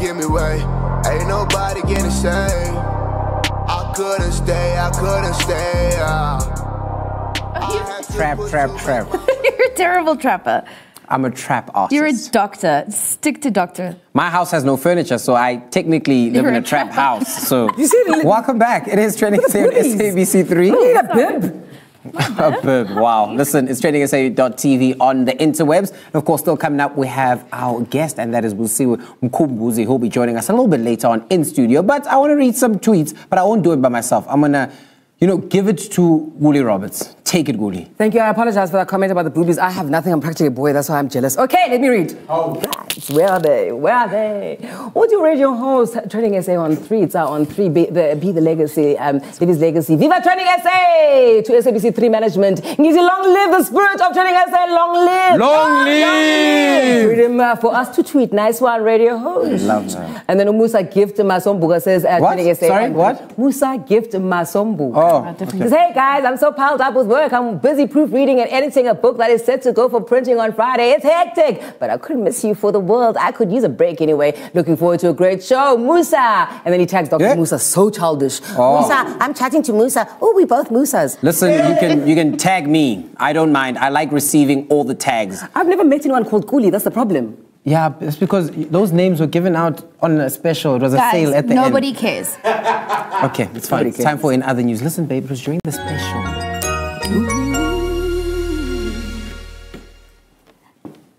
give me way. Ain't nobody getting saved. I couldn't stay. Trap. You're a terrible trapper. I'm a trap artist. You're a doctor. Stick to doctor. My house has no furniture, so I technically live in a trap house. So, welcome back. It is TrendingSA on SABC3. You need a bib. A bib, wow. Listen, it's TrendingSA.tv on the interwebs. And of course, still coming up, we have our guest, and that is Phumzile Sitole, who'll be joining us a little bit later on in studio. But I want to read some tweets, but I won't do it by myself. I'm going to, give it to Guli Roberts. Take it, Guli. Thank you. I apologize for that comment about the boobies. I have nothing. I'm practically a boy. That's why I'm jealous. Okay, let me read. Oh, guys, where are they? Audio radio host TrendingSA on 3. It's out on 3. Be the legacy. Baby's legacy. Viva TrendingSA! To SABC3 management. Long live the spirit of TrendingSA. Long live. Long live. Freedom for us to tweet. Nice one, radio host. Love that. And then Musa Gift Masombu says what? TrendingSA. Sorry, what? Musa Gift Masombu. Oh, okay. Says, hey guys, I'm so piled up with work. I'm busy proofreading and editing a book that is set to go for printing on Friday. It's hectic, but I couldn't miss you for the world. I could use a break anyway. Looking forward to a great show, Musa. And then he tags Dr. Musa, so childish. Oh. Musa, I'm chatting to Musa. Oh, we both Musas. Listen, you can tag me. I don't mind. I like receiving all the tags. I've never met anyone called Kuli. That's the problem. Yeah, it's because those names were given out on a special. It was a sale at the end. Nobody cares. Okay, it's fine. It's time for In Other News. Listen, babe, it was during the special.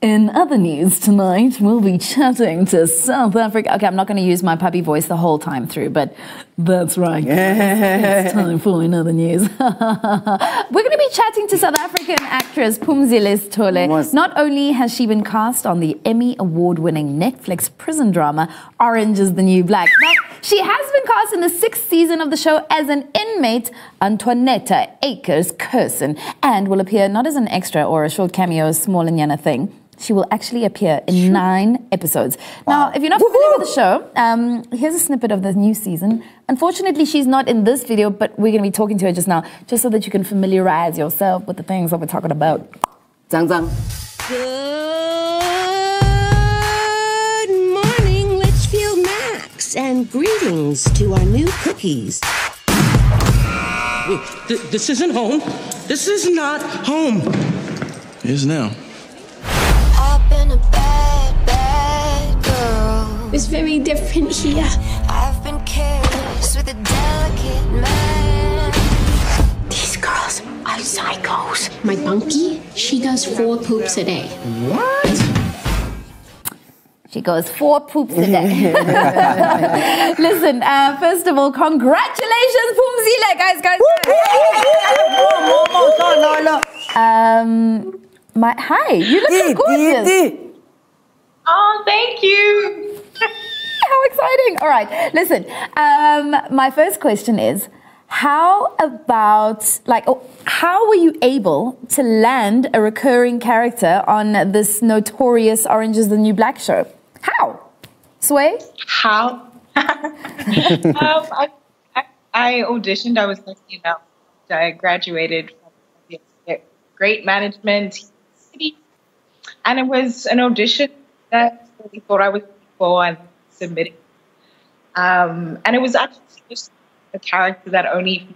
In other news tonight, we'll be chatting to South Africa. Okay, I'm not going to use my puppy voice the whole time through, but that's right. It's time for In Other News. We're going to be chatting to South African actress Phumzile Sitole. Not only has she been cast on the Emmy Award-winning Netflix prison drama Orange is the New Black, but she has been cast in the 6th season of the show as an inmate, Antoinetta Akers Curson, and will appear not as an extra or a short cameo, small and yana thing. She will actually appear in 9 episodes. Wow. Now, if you're not familiar with the show, here's a snippet of the new season. Unfortunately, she's not in this video, but we're going to be talking to her just now, just so that you can familiarize yourself with the things that we're talking about. Zang zang. Good morning, Litchfield Max, and greetings to our new cookies. Wait, this isn't home. This is not home. It is now. Been a bad, bad girl. It's very different here. I've been careless with a delicate man. These girls are psychos. My bunkie, she does 4 poops a day. What? She goes 4 poops a day. Listen, first of all, congratulations, Phumzile, guys. Hi, you look so gorgeous. Oh, thank you. How exciting. All right, listen, my first question is, how were you able to land a recurring character on this notorious Orange is the New Black show? How? Sway? How? I auditioned. I was lucky enough. I graduated from the great management city, and it was an audition that we thought I was for and submitted. And it was actually just a character that only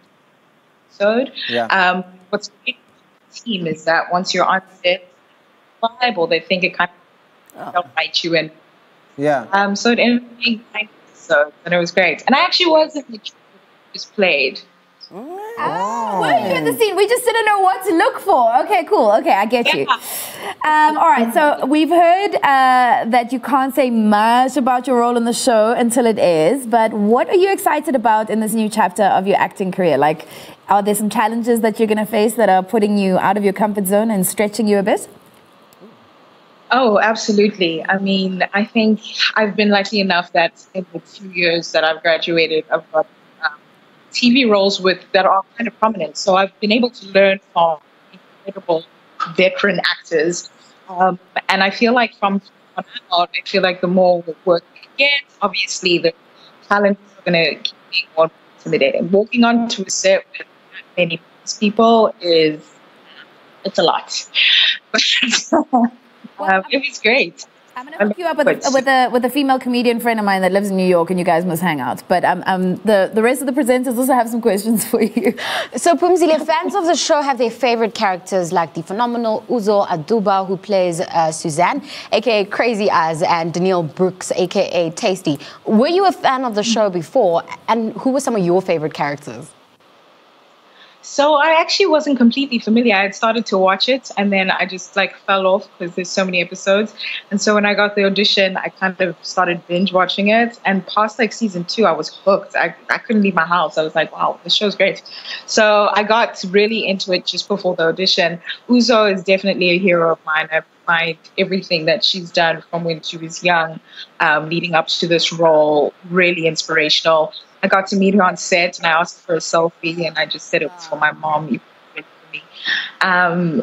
episode. Yeah. What's great about the team is that once you're on set, viable, they think it kind of help bite you in. Yeah. So it ended up being 9 episodes, and it was great. And I actually wasn't the kid who was played. Oh, were you in the scene? We just didn't know what to look for. Okay, cool. Okay, I get you. All right, so we've heard that you can't say much about your role in the show until it is, but what are you excited about in this new chapter of your acting career? Like, are there some challenges that you're going to face that are putting you out of your comfort zone and stretching you a bit? Oh, absolutely. I mean, I think I've been lucky enough that in the 2 years that I've graduated, I've got TV roles that are kind of prominent. So I've been able to learn from incredible veteran actors. And I feel like from on out, I feel like the more work I get, obviously the talent is going to keep being more intimidating. Walking onto a set with that many people it's a lot. It was great. I'm going to hook you up with a female comedian friend of mine that lives in New York, and you guys must hang out. But the rest of the presenters also have some questions for you. So, Phumzile, fans of the show have their favorite characters like the phenomenal Uzo Aduba, who plays Suzanne, a.k.a. Crazy Eyes, and Danielle Brooks, a.k.a. Tasty. Were you a fan of the show before, and who were some of your favorite characters? So I actually wasn't completely familiar. I had started to watch it and then I just like fell off because there's so many episodes. And so when I got the audition, I kind of started binge watching it. And past like season 2, I was hooked. I couldn't leave my house. I was like, wow, this show's great. So I got really into it just before the audition. Uzo is definitely a hero of mine. I find everything that she's done from when she was young, leading up to this role, really inspirational. I got to meet her on set and I asked for a selfie and I just said it was for my mom. You did it for me.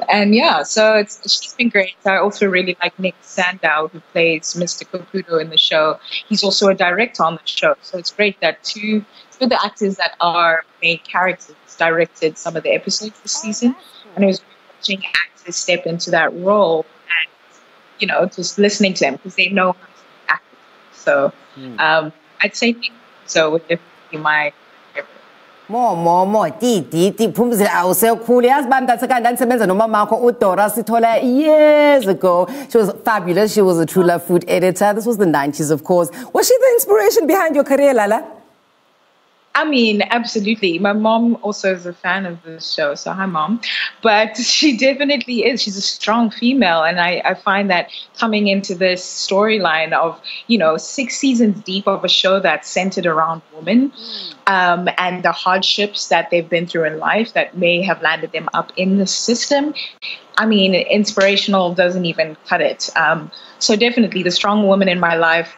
And yeah, so she's been great. I also really like Nick Sandow, who plays Mr. Caputo in the show. He's also a director on the show. So it's great that two of the actors that are main characters directed some of the episodes this season. And it was watching actors step into that role and, you know, just listening to them because they know how to act. So I'd say so would definitely be my favorite. More, Phumzile awusekhulu yazi bami ntatheka ndandisebenza nomama wakho uDora Sitole years ago. She was fabulous. She was a True Love food editor. This was the 90s, of course. Was she the inspiration behind your career, Lala? I mean, absolutely. My mom also is a fan of the show, so hi, Mom. But she definitely is. She's a strong female, and I find that coming into this storyline of, you know, 6 seasons deep of a show that's centered around women and the hardships that they've been through in life that may have landed them up in the system. I mean, inspirational doesn't even cut it. So definitely the strong woman in my life,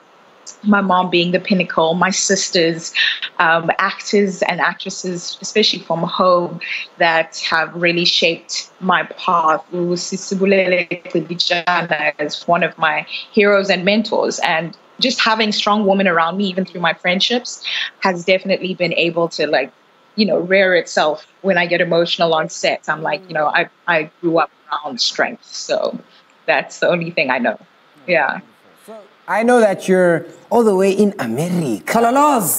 my mom being the pinnacle, my sisters, actors and actresses, especially from home, that have really shaped my path. Phumzile Sitole is one of my heroes and mentors. And just having strong women around me, even through my friendships, has definitely been able to, like, you know, rear itself when I get emotional on set. I'm like, you know, I grew up around strength. So that's the only thing I know. Yeah. I know that you're all the way in America.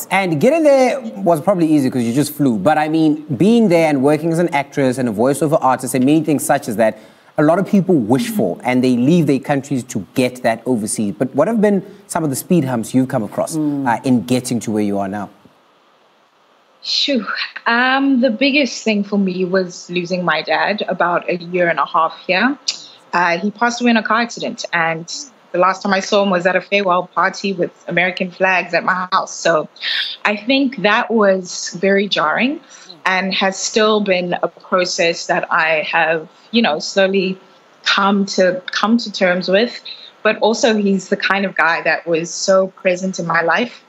And getting there was probably easy because you just flew. But I mean, being there and working as an actress and a voiceover artist and many things such as that, a lot of people wish for and they leave their countries to get that overseas. But what have been some of the speed humps you've come across in getting to where you are now? Shoo. The biggest thing for me was losing my dad about 1.5 years here. He passed away in a car accident, and the last time I saw him was at a farewell party with American flags at my house. So I think that was very jarring and has still been a process that I have, you know, slowly come to terms with. But also he's the kind of guy that was so present in my life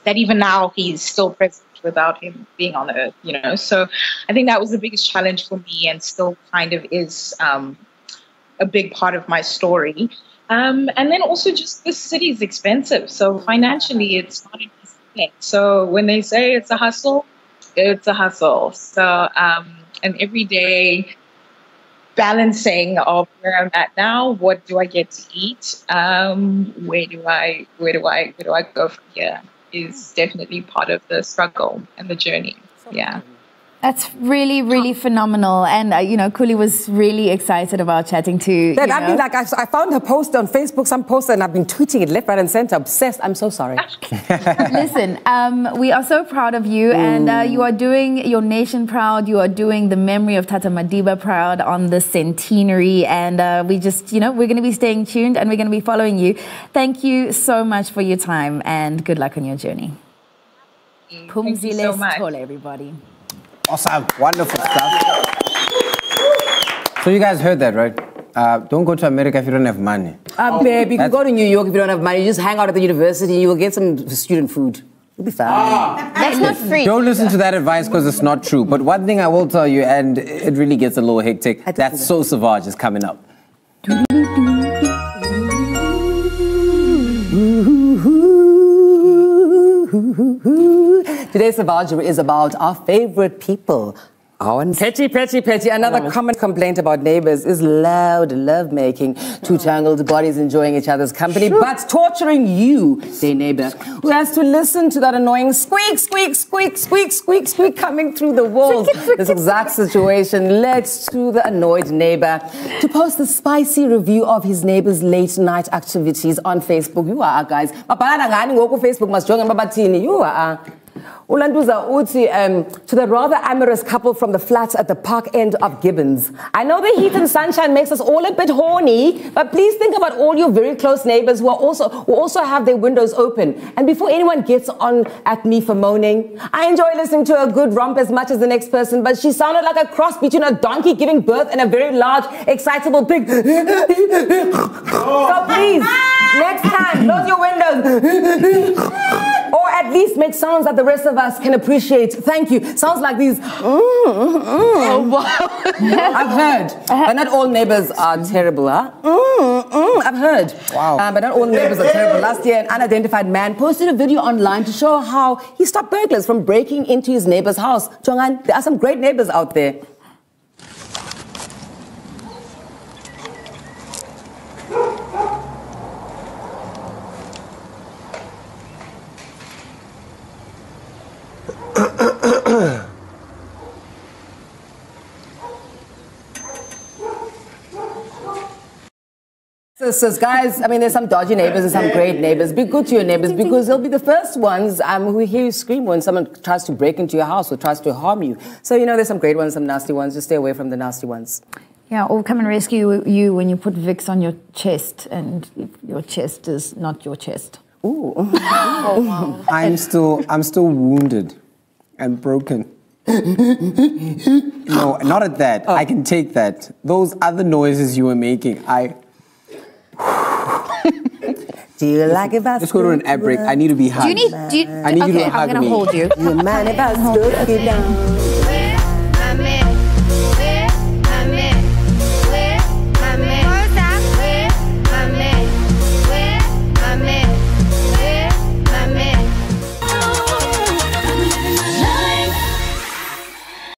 that even now he's still present without him being on the earth, you know. So I think that was the biggest challenge for me and still kind of is a big part of my story. And then also just this city is expensive. So financially, it's not an easy thing. So when they say it's a hustle, it's a hustle. So an everyday balancing of where I'm at now, what do I get to eat? Where do I go from here is definitely part of the struggle and the journey. Yeah. That's really, really phenomenal. And, you know, Kuli was really excited about chatting to Then I mean, like, I found her post on Facebook, some post, and I've been tweeting it left, right, and center. Obsessed. I'm so sorry. Listen, we are so proud of you, and you are doing your nation proud. You are doing the memory of Tata Madiba proud on the centenary. And we just, you know, we're going to be staying tuned and we're going to be following you. Thank you so much for your time and good luck on your journey. Phumzile Sitole, everybody. Awesome. Wonderful stuff. So you guys heard that, right? Don't go to America if you don't have money. Babe, you can go to New York if you don't have money. You just hang out at the university and you will get some student food. You'll be fine. That's not free. Don't listen to that advice because it's not true. But one thing I will tell you, and it really gets a little hectic, that's So Savage is coming up. Today's Savage is about our favorite people. Oh, and petty. Another common complaint about neighbors is loud lovemaking. Two tangled bodies enjoying each other's company, but torturing you, their neighbor, who has to listen to that annoying squeak, coming through the walls. This exact situation led to the annoyed neighbor to post the spicy review of his neighbor's late night activities on Facebook. You are, guys. Facebook must join Babatini. You are. Ulanduza Uti, to the rather amorous couple from the flats at the park end of Gibbons. I know the heat and sunshine makes us all a bit horny, but please think about all your very close neighbors who also have their windows open. And before anyone gets on at me for moaning, I enjoy listening to a good romp as much as the next person, but she sounded like a cross between a donkey giving birth and a very large, excitable pig. So please, next time, close your windows. Or at least make sounds that the rest of us can appreciate. Thank you. Sounds like these. Oh, wow. I've heard. But not all neighbors are terrible, huh? I've heard. Wow. But not all neighbors are terrible. Last year, an unidentified man posted a video online to show how he stopped burglars from breaking into his neighbor's house. Chongan, there are some great neighbors out there. So guys, I mean, there's some dodgy neighbors and some great neighbors. Be good to your neighbors because they'll be the first ones who hear you scream when someone tries to break into your house or tries to harm you. So, you know, there's some great ones, some nasty ones. Just stay away from the nasty ones. Yeah, or come and rescue you when you put Vicks on your chest and your chest is not your chest. Ooh. Oh, wow. I'm still wounded and broken. No, not at that. I can take that. Those other noises you were making, Do you like it? Let's go to an ad break. I need to be hugged. Do you need? I need you to hug me. I'm gonna hold you. You mind if I slow you down?